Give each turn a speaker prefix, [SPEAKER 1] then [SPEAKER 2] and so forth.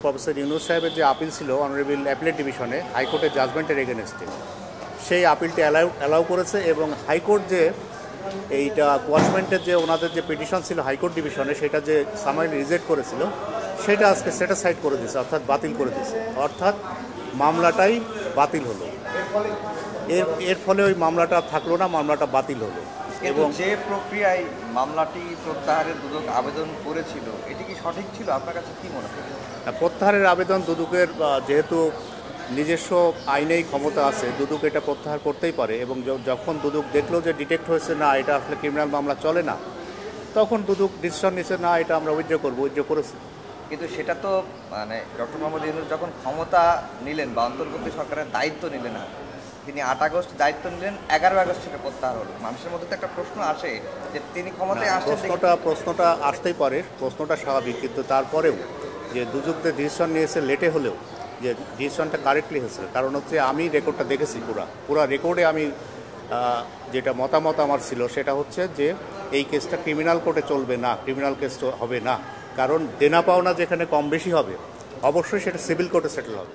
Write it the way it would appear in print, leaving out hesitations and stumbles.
[SPEAKER 1] Professor Yunus সাহেবের যে appeal ছিল অনারেবল অ্যাপিলেট ডিভিশনে হাইকোর্টের জাজমেন্টের এগেনস্টে, সেই আপিলটি অ্যালাউ করেছে এবং হাইকোর্ট যে এইটা কোয়াশমেন্টের যে ওনাদের যে পিটিশন ছিল হাইকোর্ট ডিভিশনে, সেটা যে সামারি রিজেক্ট করেছিল সেটা আজকে সেটিসফাইড করে দিয়েছে, অর্থাৎ বাতিল করে দিয়েছে, অর্থাৎ মামলাটাই বাতিল হলো। এর ফলে ওই মামলাটা থাকলো না, মামলাটা বাতিল হলো।
[SPEAKER 2] এবং যে প্রক্রিয়ায় মামলাটি প্রত্যাহারের দুদক আবেদন করেছিল এটি কি সঠিক ছিল? আপনার কাছে কি মনে হয়?
[SPEAKER 1] প্রত্যাহারের আবেদন দুদকের যেহেতু নিজস্ব আইনেই ক্ষমতা আছে, দুদক এটা প্রত্যাহার করতেই পারে। এবং যখন দুদক দেখলো যে ডিটেক্ট হয়েছে না এটা আসলে ক্রিমিনাল মামলা চলে না, তখন দুদক ডিসিশন নিচ্ছে না এটা আমরা উইথড্র করবো, উইথড্র করেছে।
[SPEAKER 2] কিন্তু সেটা তো মানে ডক্টর মোহাম্মদ ইউনূস যখন ক্ষমতা নিলেন বা অন্তর্বর্তী সরকারের দায়িত্ব নিলেন না, তিনি 8 আগস্ট দায়িত্ব নিলেন, 11 আগস্ট থেকে প্রত্যাহার হলো। মানুষের মধ্যে তো একটা প্রশ্ন আসে যে তিনি ক্ষমতায় আসছেন,
[SPEAKER 1] প্রশ্নটা আসতেই পারে, প্রশ্নটা স্বাভাবিক। কিন্তু তারপরেও যে দুদকদের ডিসিশন নিয়েছে লেটে হলেও, যে ডিসিশনটা কারেক্টলি হয়েছে। কারণ হচ্ছে আমি রেকর্ডটা দেখেছি, পুরা রেকর্ডে আমি যেটা মতামত আমার ছিল সেটা হচ্ছে যে এই কেসটা ক্রিমিনাল কোর্টে চলবে না, ক্রিমিনাল কেস হবে না। কারণ দেনা পাওনা যেখানে কম বেশি হবে অবশ্যই সেটা সিভিল কোর্টে সেটেল হবে।